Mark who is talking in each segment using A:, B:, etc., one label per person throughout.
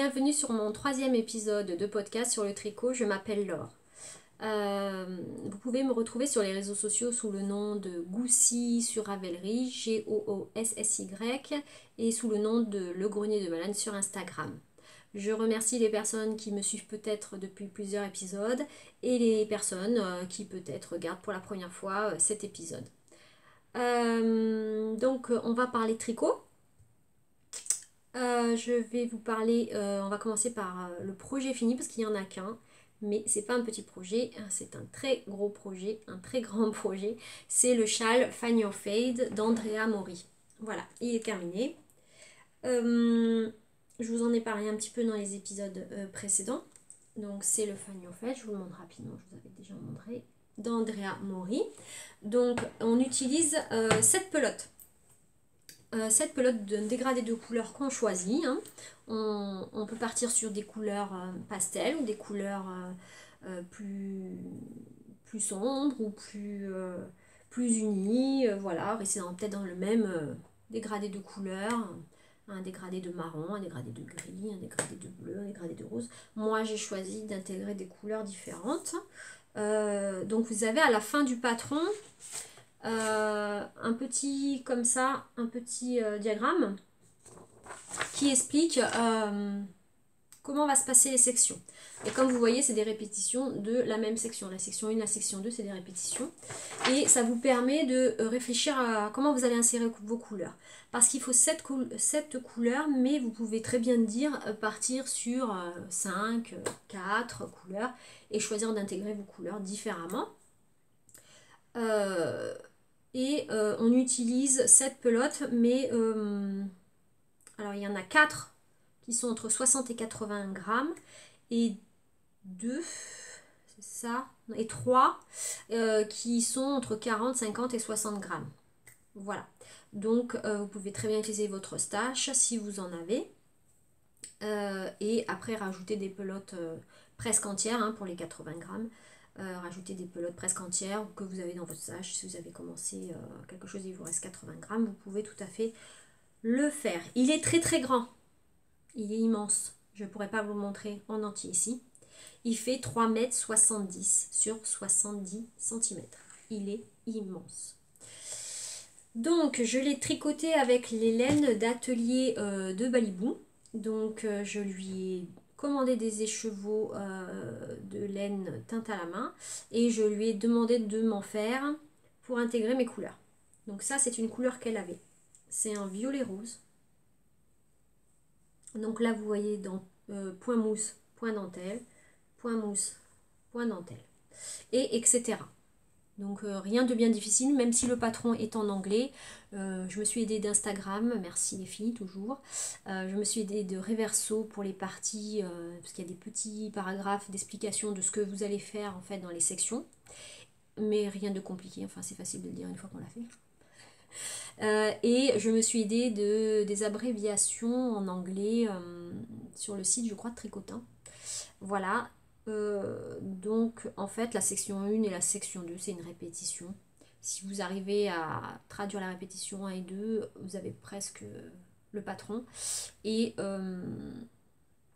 A: bienvenue sur mon 3e épisode de podcast sur le tricot. Je m'appelle Laure. Vous pouvez me retrouver sur les réseaux sociaux sous le nom de Goussy sur Ravelry, Goossy, et sous le nom de Le Grenier de Malane sur Instagram. Je remercie les personnes qui me suivent peut-être depuis plusieurs épisodes et les personnes qui peut-être regardent pour la première fois cet épisode. Donc on va parler tricot. Je vais vous parler, on va commencer par le projet fini parce qu'il n'y en a qu'un, mais c'est pas un petit projet, c'est un très gros projet, un très grand projet. C'est le châle Find Your Fade d'Andrea Mori. Voilà, il est terminé. Je vous en ai parlé un petit peu dans les épisodes précédents. Donc c'est le Find Your Fade, je vous le montre rapidement, je vous avais déjà montré, d'Andrea Mori. Donc on utilise cette pelote. Cette pelote d'un dégradé de couleurs qu'on choisit. On peut partir sur des couleurs pastel ou des couleurs plus sombres ou plus unies. Voilà, rester peut-être dans le même dégradé de couleurs. Un dégradé de marron, un dégradé de gris, un dégradé de bleu, un dégradé de rose. Moi, j'ai choisi d'intégrer des couleurs différentes. Donc, vous avez à la fin du patron un petit, comme ça, un petit diagramme qui explique comment va se passer les sections. Et comme vous voyez, c'est des répétitions de la même section. La section 1, la section 2, c'est des répétitions. Et ça vous permet de réfléchir à comment vous allez insérer vos couleurs. Parce qu'il faut 7 couleurs, mais vous pouvez très bien dire partir sur 5, 4 couleurs et choisir d'intégrer vos couleurs différemment. On utilise cette pelote, mais alors il y en a 4 qui sont entre 60 et 80 grammes et 2, c'est ça, et 3 qui sont entre 40, 50 et 60 grammes. Voilà, donc vous pouvez très bien utiliser votre stash si vous en avez. Et après rajouter des pelotes presque entières pour les 80 grammes. Rajouter des pelotes presque entières que vous avez dans votre sac. Si vous avez commencé quelque chose et il vous reste 80 grammes, vous pouvez tout à fait le faire. Il est très très grand. Il est immense. Je ne pourrais pas vous le montrer en entier ici. Il fait 3,70 m sur 70 cm. Il est immense. Donc je l'ai tricoté avec les laines d'atelier de Balibou. Donc je lui ai commandé des écheveaux de laine teinte à la main et je lui ai demandé de m'en faire pour intégrer mes couleurs. Donc ça c'est une couleur qu'elle avait. C'est un violet rose. Donc là vous voyez dans point mousse, point dentelle, point mousse, point dentelle, et etc. Donc rien de bien difficile, même si le patron est en anglais. Je me suis aidée d'Instagram, merci les filles toujours. Je me suis aidée de Reverso pour les parties, parce qu'il y a des petits paragraphes d'explication de ce que vous allez faire en fait dans les sections. Mais rien de compliqué, enfin c'est facile de le dire une fois qu'on l'a fait. Et je me suis aidée des abréviations en anglais sur le site, je crois, de Tricotin. Voilà. Donc en fait la section 1 et la section 2 c'est une répétition. Si vous arrivez à traduire la répétition 1 et 2, vous avez presque le patron. Et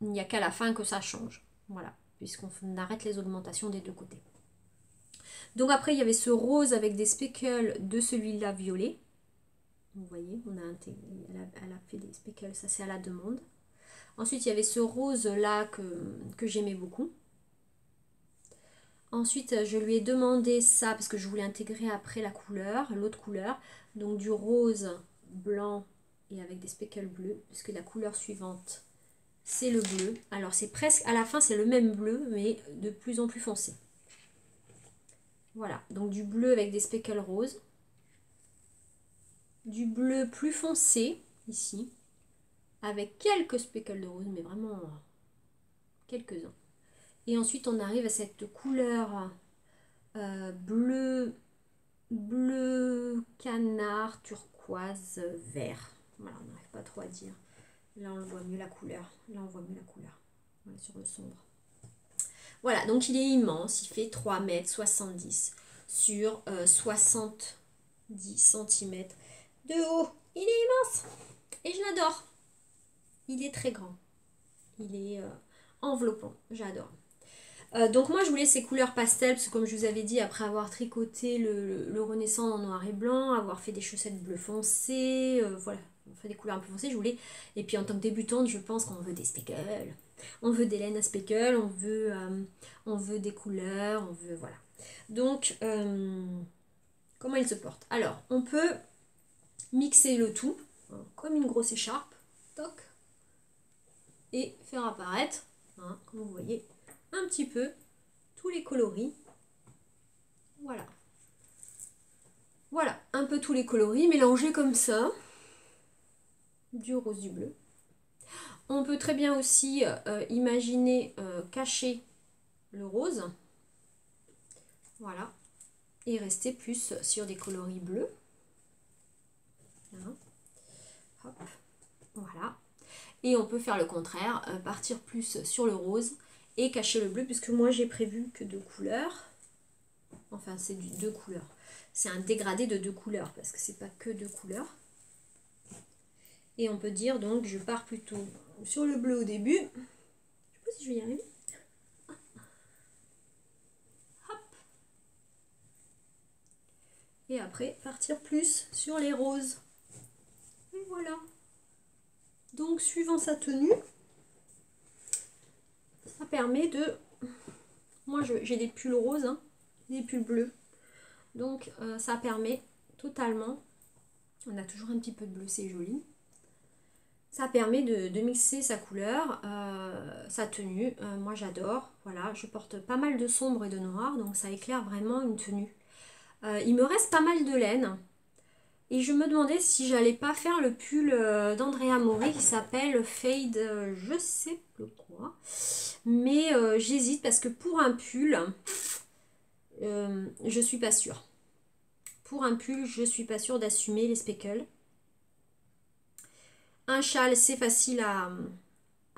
A: il n'y a qu'à la fin que ça change. Voilà, puisqu'on arrête les augmentations des deux côtés. Donc après il y avait ce rose avec des speckles de celui-là violet. Vous voyez, elle a fait des speckles, ça c'est à la demande. Ensuite il y avait ce rose là que j'aimais beaucoup. Ensuite, je lui ai demandé ça parce que je voulais intégrer après la couleur, l'autre couleur. Donc du rose, blanc et avec des speckles bleus, puisque la couleur suivante, c'est le bleu. Alors c'est presque, à la fin, c'est le même bleu, mais de plus en plus foncé. Voilà, donc du bleu avec des speckles roses. Du bleu plus foncé, ici, avec quelques speckles de rose, mais vraiment quelques-uns. Et ensuite, on arrive à cette couleur bleu canard, turquoise, vert. Voilà, on n'arrive pas trop à dire. Là, on voit mieux la couleur. Là, on voit mieux la couleur. Voilà, sur le sombre. Voilà, donc il est immense. Il fait 3,70 m sur 70 cm de haut. Il est immense. Et je l'adore. Il est très grand. Il est enveloppant, j'adore. Donc moi je voulais ces couleurs pastel parce que comme je vous avais dit, après avoir tricoté le Renaissance en noir et blanc, avoir fait des chaussettes bleu foncé, voilà, on fait des couleurs un peu foncées, je voulais. Et puis en tant que débutante, je pense qu'on veut des speckles, on veut des laines à speckles, on veut des couleurs, on veut, voilà. Donc comment il se porte? Alors on peut mixer le tout, hein, comme une grosse écharpe, toc, et faire apparaître, hein, comme vous voyez, un petit peu tous les coloris. Voilà. Voilà, un peu tous les coloris mélangés comme ça. Du rose, du bleu. On peut très bien aussi imaginer cacher le rose. Voilà. Et rester plus sur des coloris bleus. Hein. Hop. Voilà. Et on peut faire le contraire, partir plus sur le rose et cacher le bleu, puisque moi j'ai prévu que 2 couleurs. Enfin, c'est du 2 couleurs. C'est un dégradé de 2 couleurs, parce que c'est pas que 2 couleurs. Et on peut dire, donc, je pars plutôt sur le bleu au début. Je sais pas si je vais y arriver. Hop. Et après, partir plus sur les roses. Et voilà. Donc, suivant sa tenue, ça permet de... Moi, j'ai des pulls roses, hein, des pulls bleus. Donc, ça permet totalement... On a toujours un petit peu de bleu, c'est joli. Ça permet de mixer sa couleur, sa tenue. Moi, j'adore. Voilà, je porte pas mal de sombre et de noir, donc ça éclaire vraiment une tenue. Il me reste pas mal de laine. Et je me demandais si j'allais pas faire le pull d'Andrea Mori qui s'appelle Fade, je sais plus quoi. Mais j'hésite parce que pour un pull, je suis pas sûre. Pour un pull, je suis pas sûre d'assumer les speckles. Un châle, c'est facile à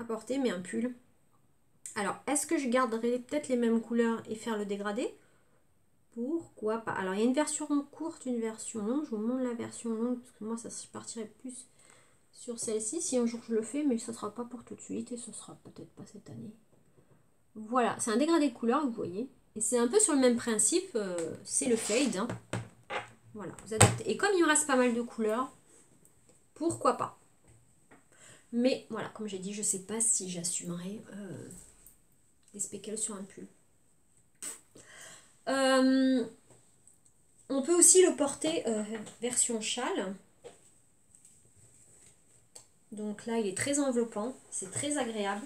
A: porter, mais un pull. Alors, est-ce que je garderai peut-être les mêmes couleurs et faire le dégradé? Pourquoi pas? Alors, il y a une version courte, une version longue. Je vous montre la version longue parce que moi, ça je partirai plus sur celle-ci. Si un jour je le fais, mais ce ne sera pas pour tout de suite et ce sera peut-être pas cette année. Voilà, c'est un dégradé de couleur, vous voyez. Et c'est un peu sur le même principe, c'est le fade. Hein. Voilà, vous adaptez. Et comme il me reste pas mal de couleurs, pourquoi pas? Mais voilà, comme j'ai dit, je ne sais pas si j'assumerai des speckles sur un pull. On peut aussi le porter version châle. Donc là, il est très enveloppant, c'est très agréable.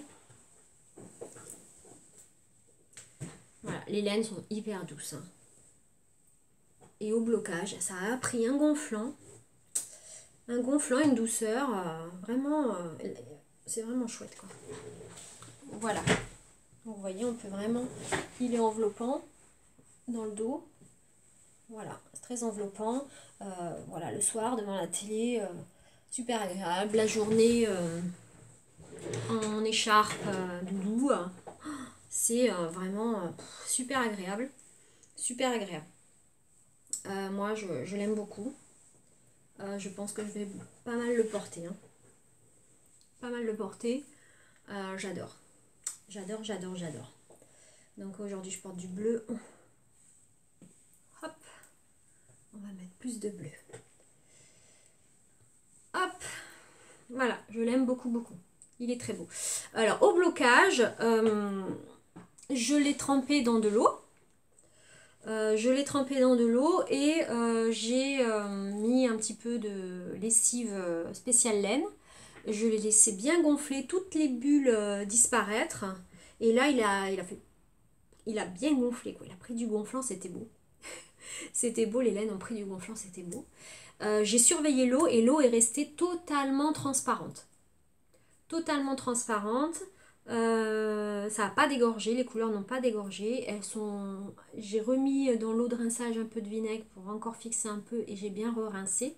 A: Voilà, les laines sont hyper douces. Hein. Et au blocage, ça a pris un gonflant, une douceur, vraiment, c'est vraiment chouette quoi. Voilà, vous voyez, on peut vraiment, il est enveloppant dans le dos. Voilà, c'est très enveloppant. Voilà, le soir devant la télé, super agréable. La journée en écharpe doudou, c'est vraiment super agréable. Super agréable. Moi, je l'aime beaucoup. Je pense que je vais pas mal le porter. Hein. Pas mal le porter. J'adore. J'adore, j'adore, j'adore. Donc aujourd'hui, je porte du bleu. Hop. On va mettre plus de bleu. Hop. Voilà, je l'aime beaucoup, beaucoup. Il est très beau. Alors, au blocage, je l'ai trempé dans de l'eau. Et j'ai mis un petit peu de lessive spéciale laine. Je l'ai laissé bien gonfler, toutes les bulles disparaître. Et là, il a bien gonflé, quoi. Il a pris du gonflant, c'était beau. C'était beau, les laines ont pris du gonflant, c'était beau. J'ai surveillé l'eau et l'eau est restée totalement transparente. Totalement transparente. Ça n'a pas dégorgé, les couleurs n'ont pas dégorgé. J'ai remis dans l'eau de rinçage un peu de vinaigre pour encore fixer un peu et j'ai bien re-rincé.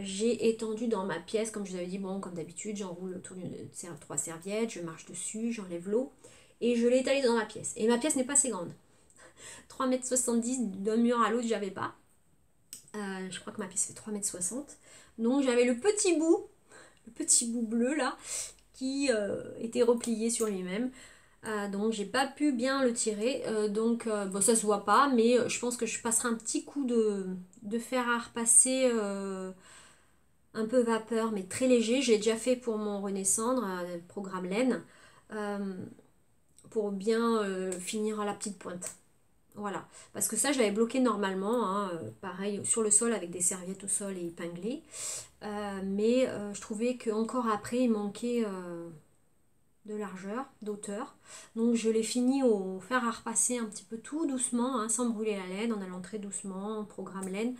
A: J'ai étendu dans ma pièce, comme je vous avais dit, bon, comme d'habitude, j'enroule autour de 3 serviettes, je marche dessus, j'enlève l'eau et je l'ai étalé dans ma pièce. Et ma pièce n'est pas assez grande. 3,70 m d'un mur à l'autre, j'avais pas. Je crois que ma pièce fait 3,60 m. Donc j'avais le petit bout le petit bout bleu là qui était replié sur lui-même. Donc j'ai pas pu bien le tirer, donc bon, ça se voit pas, mais je pense que je passerai un petit coup de fer à repasser un peu vapeur, mais très léger. J'ai déjà fait pour mon Renaissance, programme laine, euh, pour bien finir à la petite pointe. Voilà, parce que ça je l'avais bloqué normalement, hein, pareil sur le sol avec des serviettes au sol et épinglées. Mais je trouvais que encore après il manquait de largeur, d'auteur. Donc je l'ai fini au fer à repasser un petit peu tout doucement, hein, sans brûler la laine, en allant très doucement, en programme laine.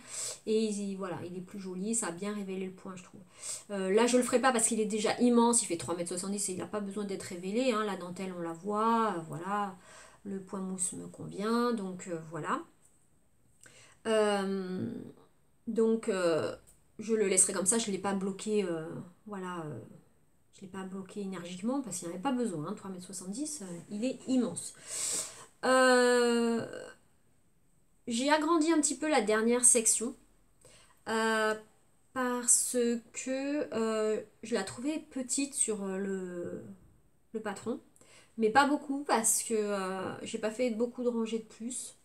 A: Et voilà, il est plus joli, ça a bien révélé le point, je trouve. Là je le ferai pas parce qu'il est déjà immense, il fait 3,70 m et il n'a pas besoin d'être révélé, hein. La dentelle on la voit, voilà. Le point mousse me convient, donc voilà. Euh, donc je le laisserai comme ça, je ne l'ai pas bloqué, voilà. Je ne l'ai pas bloqué énergiquement parce qu'il n'y en avait pas besoin. 3,70 m, il est immense. Euh, j'ai agrandi un petit peu la dernière section euh, parce que je la trouvais petite sur le patron. Mais pas beaucoup parce que j'ai pas fait beaucoup de rangées de plus.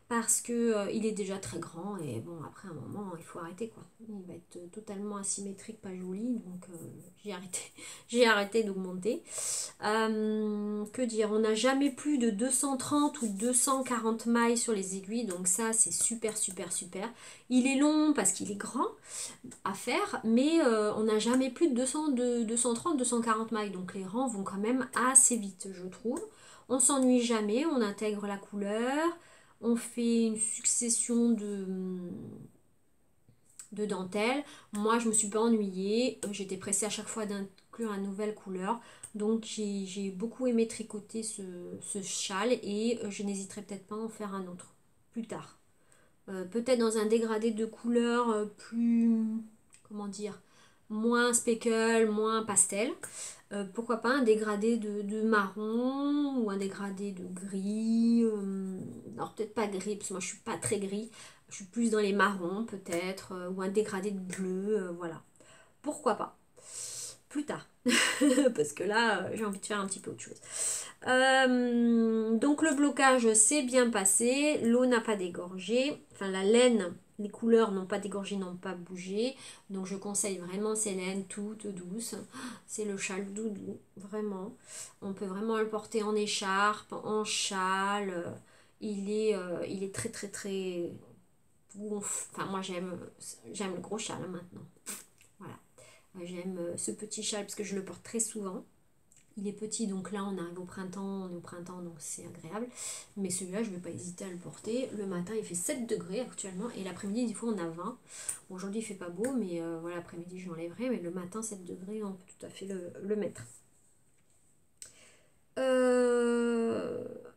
A: Parce que il est déjà très grand et bon après un moment il faut arrêter quoi. Il va être totalement asymétrique, pas joli, donc j'ai arrêté, j'ai arrêté d'augmenter. Que dire, on n'a jamais plus de 230 ou 240 mailles sur les aiguilles, donc ça c'est super super super. Il est long parce qu'il est grand à faire, mais on n'a jamais plus de 230, 240 mailles, donc les rangs vont quand même assez vite je trouve. On s'ennuie jamais, on intègre la couleur. On fait une succession de dentelles. Moi, je me suis pas ennuyée. J'étais pressée à chaque fois d'inclure une nouvelle couleur. Donc, j'ai beaucoup aimé tricoter ce châle et je n'hésiterai peut-être pas à en faire un autre plus tard. Peut-être dans un dégradé de couleurs plus, comment dire, moins speckle, moins pastel. Pourquoi pas un dégradé de marron ou un dégradé de gris. Alors peut-être pas gris, parce que moi je suis pas très gris. Je suis plus dans les marrons peut-être, ou un dégradé de bleu, voilà. Pourquoi pas plus tard. Parce que là, j'ai envie de faire un petit peu autre chose. Donc le blocage s'est bien passé. L'eau n'a pas dégorgé. Enfin, la laine, les couleurs n'ont pas dégorgé, n'ont pas bougé. Donc je conseille vraiment ces laines toutes douces. C'est le châle doudou, vraiment. On peut vraiment le porter en écharpe, en châle. Il est très très très... Enfin, moi j'aime le gros châle hein, maintenant. Voilà. J'aime ce petit châle parce que je le porte très souvent. Il est petit, donc là on arrive au printemps, on est au printemps, donc c'est agréable. Mais celui-là, je ne vais pas hésiter à le porter. Le matin, il fait 7 degrés actuellement, et l'après-midi, des fois, on a 20. Bon, aujourd'hui, il fait pas beau, mais voilà, l'après-midi, je l'enlèverai. Mais le matin, 7 degrés, on peut tout à fait le mettre.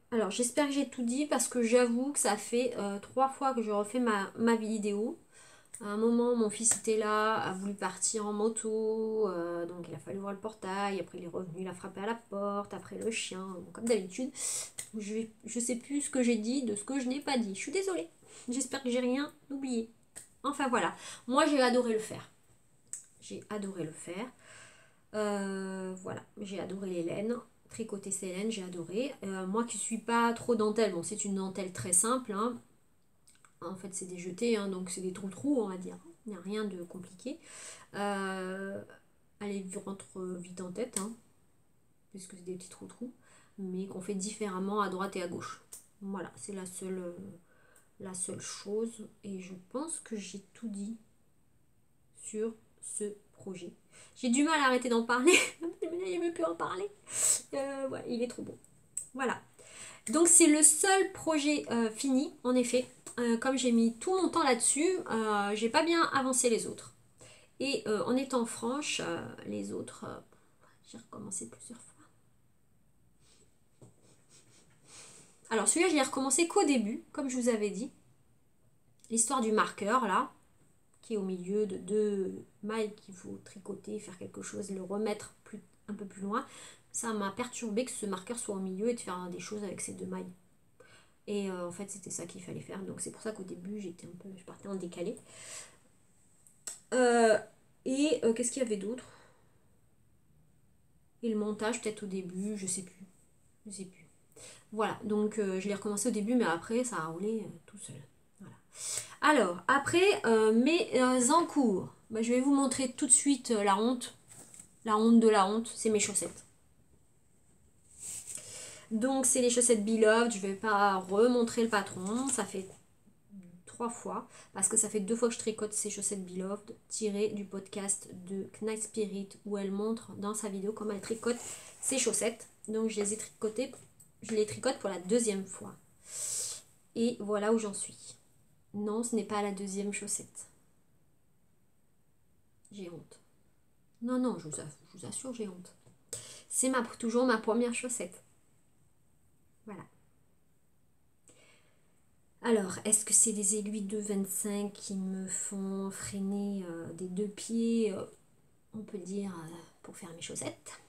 A: Alors, j'espère que j'ai tout dit, parce que j'avoue que ça fait 3 fois que je refais ma vidéo. À un moment, mon fils était là, a voulu partir en moto, donc il a fallu voir le portail. Après, il est revenu, il a frappé à la porte. Après, le chien, bon, comme d'habitude. Je sais plus ce que j'ai dit de ce que je n'ai pas dit. Je suis désolée. J'espère que j'ai rien oublié. Enfin voilà. Moi, j'ai adoré le faire. J'ai adoré le faire. Voilà. J'ai adoré les laines. Tricoter ces laines, j'ai adoré. Moi qui suis pas trop dentelle, bon, c'est une dentelle très simple, hein. En fait, c'est des jetés, hein, donc c'est des trous-trous, on va dire. Il n'y a rien de compliqué. Elle rentre vite en tête, hein, puisque c'est des petits trous-trous, mais qu'on fait différemment à droite et à gauche. Voilà, c'est la seule chose. Et je pense que j'ai tout dit sur ce projet. J'ai du mal à arrêter d'en parler, mais je ne veux plus en parler. Ouais, il est trop beau. Voilà. Donc c'est le seul projet fini, en effet. Comme j'ai mis tout mon temps là-dessus, j'ai pas bien avancé les autres. Et en étant franche, les autres, j'ai recommencé plusieurs fois. Alors celui-là, je l'ai recommencé qu'au début, comme je vous avais dit. L'histoire du marqueur, là, qui est au milieu de 2 mailles qu'il faut tricoter, faire quelque chose, le remettre un peu plus loin. Ça m'a perturbé que ce marqueur soit au milieu et de faire des choses avec ces 2 mailles. Et en fait, c'était ça qu'il fallait faire. Donc c'est pour ça qu'au début, je partais en décalé. Et qu'est-ce qu'il y avait d'autre? Et le montage peut-être au début, je sais plus. Je sais plus. Voilà, donc je l'ai recommencé au début, mais après ça a roulé tout seul. Voilà. Alors, après mes encours. Bah, je vais vous montrer tout de suite la honte. La honte de la honte, c'est mes chaussettes. Donc c'est les chaussettes Beloved, je vais pas remontrer le patron, ça fait 3 fois, parce que ça fait 2 fois que je tricote ces chaussettes Beloved, tirées du podcast de Knight Spirit, où elle montre dans sa vidéo comment elle tricote ses chaussettes. Donc je les ai tricotées, je les tricote pour la 2e fois. Et voilà où j'en suis. Non, ce n'est pas la 2e chaussette. J'ai honte. Non, non, je vous assure, j'ai honte. C'est toujours ma première chaussette. Voilà. Alors, est-ce que c'est des aiguilles de 25 qui me font freiner des 2 pieds, on peut dire, pour faire mes chaussettes?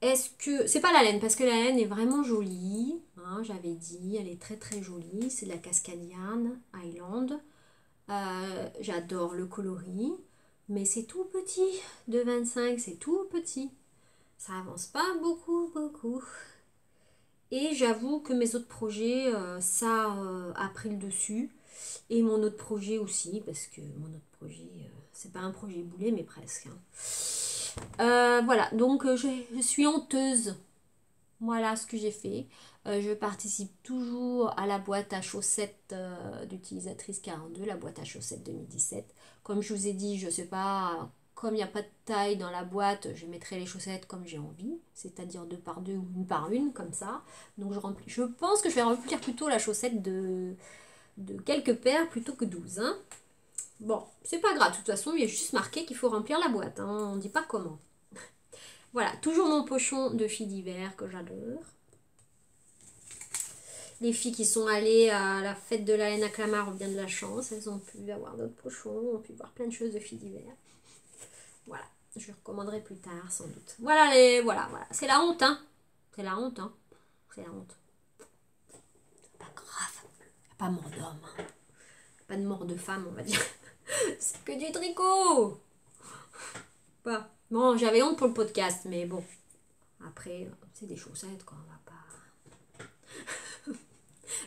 A: Est-ce que... C'est pas la laine, parce que la laine est vraiment jolie. Hein, j'avais dit, elle est très très jolie. C'est de la Cascadian Highland. J'adore le coloris. Mais c'est tout petit. De 25, c'est tout petit. Ça avance pas beaucoup, beaucoup. Et j'avoue que mes autres projets, ça a pris le dessus. Et mon autre projet aussi, parce que mon autre projet, c'est pas un projet boulet, mais presque. Hein. Voilà, donc je suis honteuse. Voilà ce que j'ai fait. Je participe toujours à la boîte à chaussettes d'utilisatrice 42, la boîte à chaussettes 2017. Comme je vous ai dit, je sais pas, comme il n'y a pas de taille dans la boîte, je mettrai les chaussettes comme j'ai envie, c'est-à-dire 2 par 2 ou 1 par 1, comme ça. Donc je pense que je vais remplir plutôt la chaussette de quelques paires plutôt que 12. Hein. Bon, c'est pas grave, de toute façon, il y a juste marqué qu'il faut remplir la boîte. Hein. On ne dit pas comment. Voilà, toujours mon pochon de filles d'hiver que j'adore. Les filles qui sont allées à la fête de la laine à Clamart ont bien de la chance. Elles ont pu avoir d'autres pochons, ont pu voir plein de choses de filles d'hiver. Voilà, je recommanderai plus tard sans doute. Voilà, voilà. C'est la honte, hein. C'est la honte, hein. C'est la honte. Pas grave. Pas mort d'homme. Hein. Pas de mort de femme, on va dire. C'est que du tricot. Pas. Bon, j'avais honte pour le podcast, mais bon. Après, c'est des chaussettes, quoi. On va pas...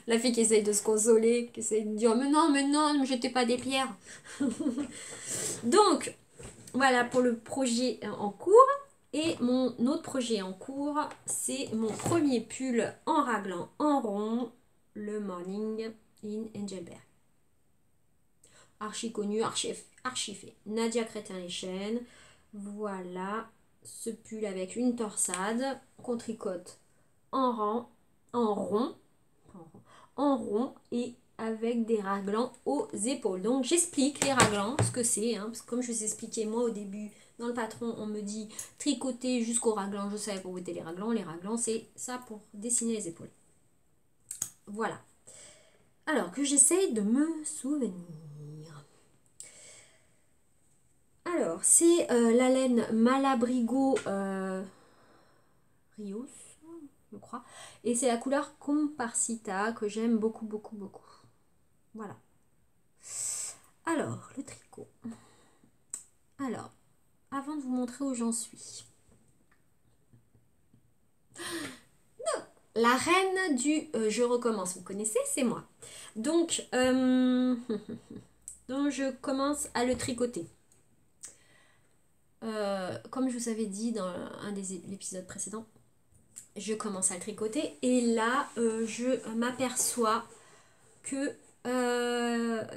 A: La fille qui essaye de se consoler, qui essaye de dire mais non, ne me jetez pas des pierres. Donc, voilà pour le projet en cours. Et mon autre projet en cours, c'est mon premier pull en raglan en rond, le Morning in Angelberg. Archi connu, archi fait. Nadia Crétin-les-Chênes. Voilà ce pull avec une torsade qu'on tricote en rond et avec des raglans aux épaules. Donc j'explique les raglans, ce que c'est, hein, parce que comme je vous ai expliqué moi au début, dans le patron, on me dit tricoter jusqu'au raglan, je savais pour vous aider les raglans. Les raglans, c'est ça pour dessiner les épaules. Voilà. Alors que j'essaye de me souvenir. Alors, c'est la laine Malabrigo Rios, je crois. Et c'est la couleur Comparsita que j'aime beaucoup, beaucoup, beaucoup. Voilà. Alors, le tricot. Alors, avant de vous montrer où j'en suis. Non, la reine du je recommence, vous connaissez, c'est moi. Donc, donc, je commence à le tricoter. Comme je vous avais dit dans un des épisodes précédents, je commence à le tricoter et là, je m'aperçois que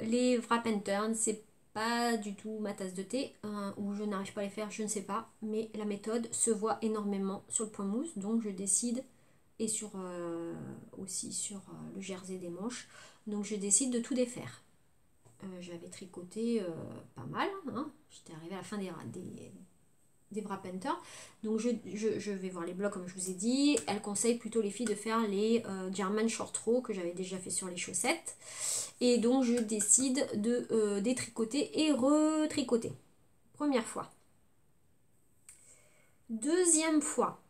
A: les wrap and turn, c'est pas du tout ma tasse de thé, ou je n'arrive pas à les faire, je ne sais pas, mais la méthode se voit énormément sur le point mousse, donc je décide, et sur aussi sur le jersey des manches, donc je décide de tout défaire. J'avais tricoté pas mal, hein. J'étais arrivée à la fin des wrap and turn. Donc je vais voir les blogs comme je vous ai dit. Elle conseille plutôt les filles de faire les German short row que j'avais déjà fait sur les chaussettes. Et donc je décide de détricoter et retricoter. Première fois. Deuxième fois.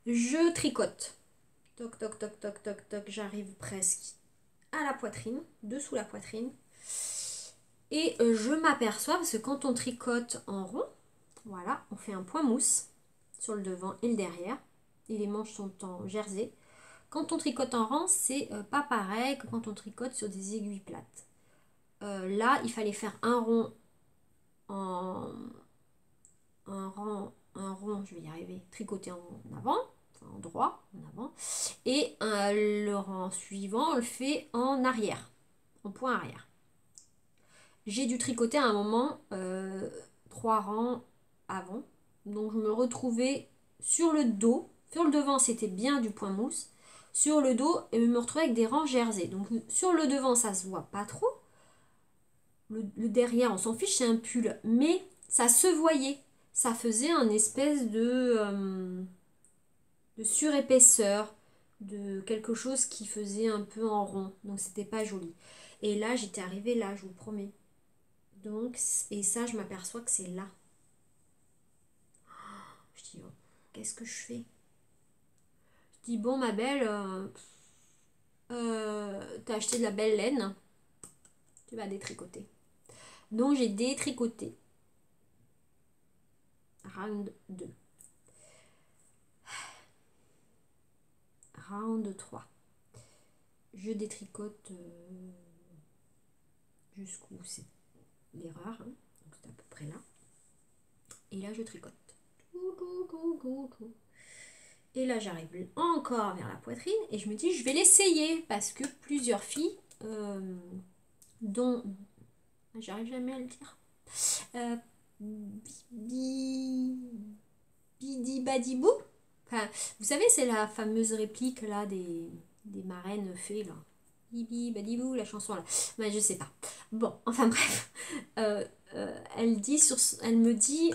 A: Je tricote. Toc, toc, toc, toc, toc, toc. J'arrive presque à la poitrine, dessous la poitrine. Et je m'aperçois, parce que quand on tricote en rond, Voilà, on fait un point mousse sur le devant et le derrière. Et les manches sont en jersey. Quand on tricote en rang, c'est pas pareil que quand on tricote sur des aiguilles plates. Là, il fallait faire un rond en un rond, je vais y arriver, tricoté en avant, enfin en droit, en avant, et le rang suivant, on le fait en arrière, en point arrière. J'ai dû tricoter à un moment 3 rangs avant, donc je me retrouvais sur le dos, sur le devant c'était bien du point mousse, sur le dos et me retrouvais avec des rangs jersey. Donc sur le devant ça se voit pas trop, le derrière on s'en fiche, c'est un pull, mais ça se voyait, ça faisait un espèce de surépaisseur, de quelque chose qui faisait un peu en rond, donc c'était pas joli. Et là j'étais arrivée là, je vous promets. Donc, et ça je m'aperçois que c'est là. Je dis, oh, qu'est-ce que je fais? Je dis, bon ma belle, t'as acheté de la belle laine, tu vas détricoter. Donc j'ai détricoté. Round 2. Round 3. Je détricote jusqu'où c'est l'erreur. Hein. Donc c'est à peu près là. Et là je tricote. Et là j'arrive encore vers la poitrine et je me dis je vais l'essayer parce que plusieurs filles dont j'arrive jamais à le dire Bidi Badibou, enfin, vous savez c'est la fameuse réplique là des marraines fées là, Bibi Badibou, la chanson là, mais je sais pas, bon enfin bref, elle me dit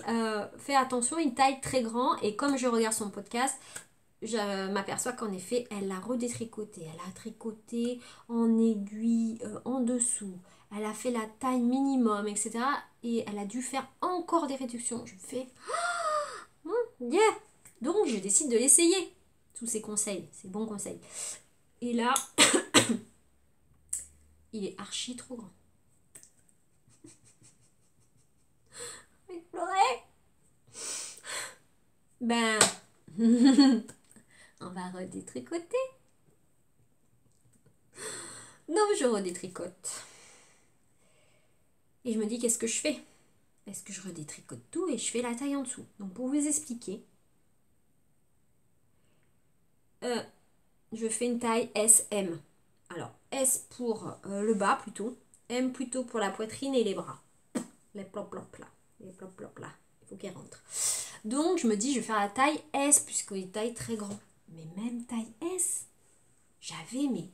A: fais attention, une taille très grand, et comme je regarde son podcast, je m'aperçois qu'en effet, elle l'a redétricoté. Elle a tricoté en aiguille en dessous. Elle a fait la taille minimum, etc. Et elle a dû faire encore des réductions. Je me fais, yeah! Donc, je décide de l'essayer. Tous ces conseils, ces bons conseils. Et là, il est archi trop grand. Je vais pleurer. Ben, on va redétricoter. Donc, je redétricote. Et je me dis, qu'est-ce que je fais? Est-ce que je redétricote tout et je fais la taille en dessous? Donc pour vous expliquer, je fais une taille SM. Alors S pour le bas plutôt, M plutôt pour la poitrine et les bras. Les plop plop là, les plop plop là, il faut qu'ils rentrent. Donc je me dis je vais faire la taille S puisque les tailles très grand. Mais même taille S, j'avais mes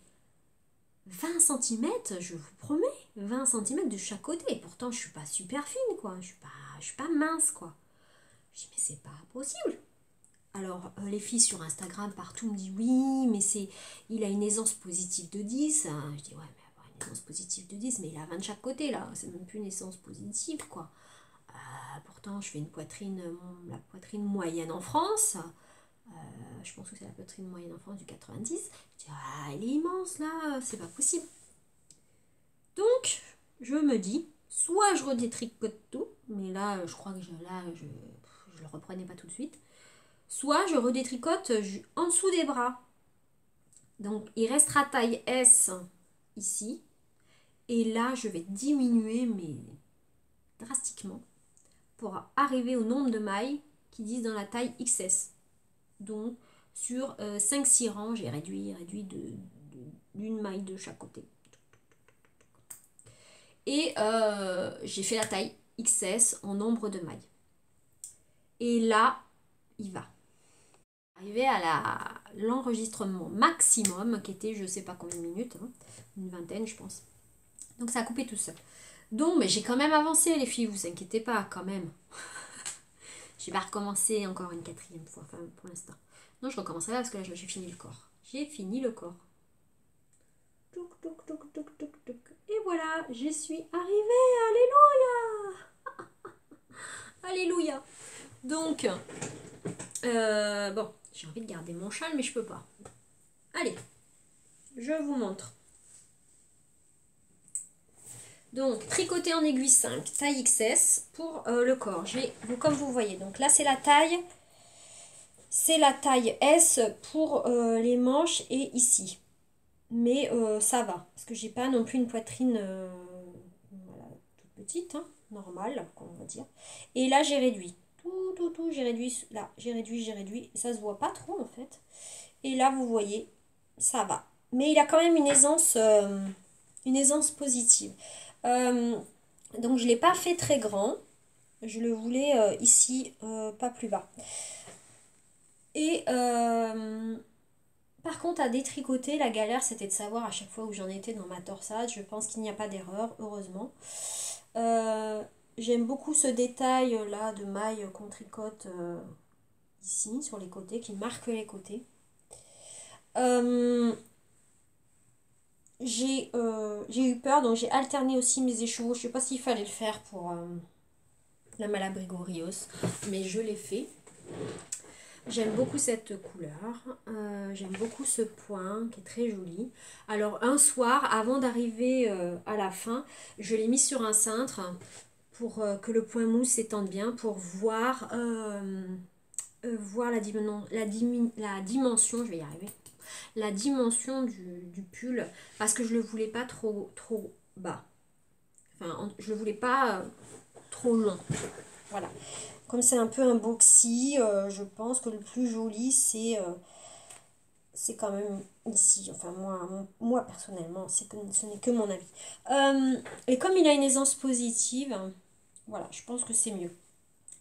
A: 20 cm, je vous promets, 20 cm de chaque côté. Et pourtant je suis pas super fine quoi, je suis pas mince quoi. Je dis mais c'est pas possible. Alors les filles sur Instagram partout me disent oui mais il a une aisance positive de 10. Je dis ouais mais avoir une aisance positive de 10, mais il a 20 de chaque côté là, c'est même plus une aisance positive quoi. Pourtant je fais une poitrine, la poitrine moyenne en France. Je pense que c'est la poitrine moyenne en France du 90. Je dis elle est immense là, c'est pas possible. Donc je me dis soit je redétricote tout, mais là je crois que je le reprenais pas tout de suite. Soit je redétricote en dessous des bras. Donc il restera taille S ici. Et là je vais diminuer mais drastiquement pour arriver au nombre de mailles qui disent dans la taille XS. Donc sur 5-6 rangs j'ai réduit d'une maille de chaque côté. Et j'ai fait la taille XS en nombre de mailles. Et là il va. Arrivé à l'enregistrement maximum qui était je sais pas combien de minutes, hein, une vingtaine je pense. Donc ça a coupé tout seul. Donc mais j'ai quand même avancé les filles, vous inquiétez pas quand même. Je vais pas recommencer encore une 4e fois, enfin pour l'instant. Non je recommencerai là parce que là j'ai fini le corps. J'ai fini le corps. Touc, touc, touc, touc, touc, touc. Et voilà, je suis arrivée, alléluia. Alléluia. Donc, bon, j'ai envie de garder mon châle, mais je peux pas. Allez, je vous montre. Donc, tricoter en aiguille 5, taille XS pour le corps. Comme vous voyez, donc là c'est la taille S pour les manches et ici. Mais ça va, parce que j'ai pas non plus une poitrine voilà, toute petite, hein, normale, on va dire. Et là j'ai réduit. Tout, j'ai réduit. Là, j'ai réduit. Ça se voit pas trop en fait. Et là, vous voyez, ça va. Mais il a quand même une aisance positive. Euh, donc je ne l'ai pas fait très grand. Je le voulais ici, pas plus bas. Et par contre, à détricoter, la galère, c'était de savoir à chaque fois où j'en étais dans ma torsade. Je pense qu'il n'y a pas d'erreur, heureusement. Euh, J'aime beaucoup ce détail là de maille qu'on tricote ici, sur les côtés, qui marque les côtés. Euh, j'ai eu peur, donc j'ai alterné aussi mes écheveaux. Je sais pas s'il fallait le faire pour la Malabrigorios, mais je l'ai fait. J'aime beaucoup cette couleur, j'aime beaucoup ce point qui est très joli. Alors un soir, avant d'arriver à la fin, je l'ai mis sur un cintre pour que le point mousse s'étende bien, pour voir la dimension, je vais y arriver, la dimension du pull, parce que je le voulais pas trop bas. Enfin, je le voulais pas trop long. Voilà. Comme c'est un peu un boxy, je pense que le plus joli, c'est quand même ici. Enfin, moi personnellement, ce n'est que mon avis. Et comme il a une aisance positive, voilà, je pense que c'est mieux.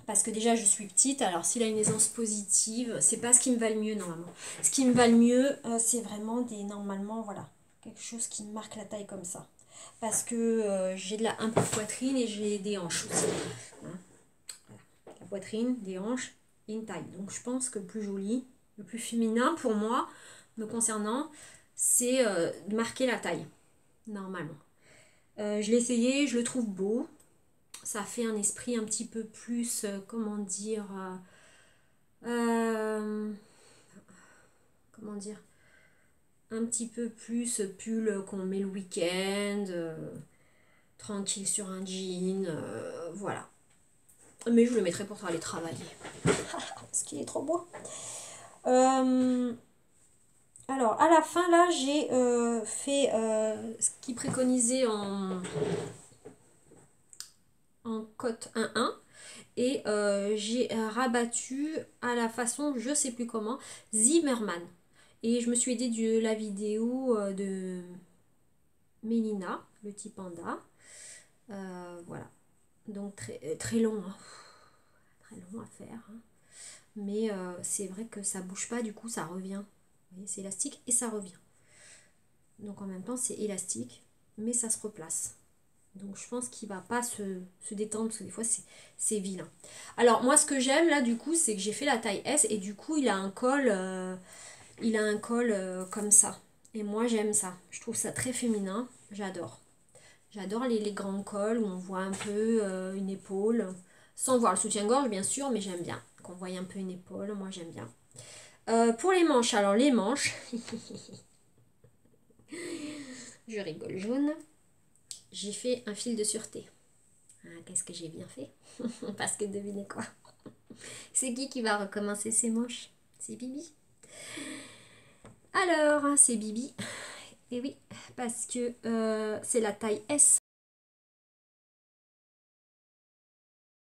A: Parce que déjà, je suis petite, alors s'il a une aisance positive, c'est pas ce qui me va le mieux normalement. Ce qui me va le mieux, c'est vraiment normalement, voilà, quelque chose qui marque la taille comme ça. Parce que j'ai un peu de poitrine et j'ai des hanches aussi. Hein. La poitrine, des hanches et une taille. Donc je pense que le plus joli, le plus féminin pour moi, me concernant, c'est de marquer la taille, normalement. Je l'ai essayé, je le trouve beau. Ça fait un esprit un petit peu plus, comment dire, comment dire, un petit peu plus pull qu'on met le week-end, tranquille sur un jean, voilà. Mais je le mettrai pour aller travailler. Parce qu'il est trop beau. Alors, à la fin, là, j'ai fait ce qui préconisait en cote 1-1. Et j'ai rabattu à la façon, je sais plus comment, Zimmerman. Et je me suis aidée de la vidéo de Mélina, le petit panda. Voilà. Donc très long. Hein. Très long à faire. Hein. Mais c'est vrai que ça bouge pas, du coup ça revient. Vous voyez, c'est élastique et ça revient. Donc en même temps c'est élastique, mais ça se replace. Donc je pense qu'il va pas se détendre parce que des fois c'est vilain. Alors moi ce que j'aime là du coup c'est que j'ai fait la taille S et du coup il a un col, comme ça. Et moi j'aime ça. Je trouve ça très féminin. J'adore. J'adore les grands cols où on voit un peu une épaule. Sans voir le soutien-gorge bien sûr, mais j'aime bien. Qu'on voit un peu une épaule, moi j'aime bien. Pour les manches, alors les manches, je rigole jaune, j'ai fait un fil de sûreté. Ah, qu'est-ce que j'ai bien fait? Parce que devinez quoi? C'est qui va recommencer ses manches? C'est Bibi. Alors, c'est Bibi. Et oui, parce que c'est la taille S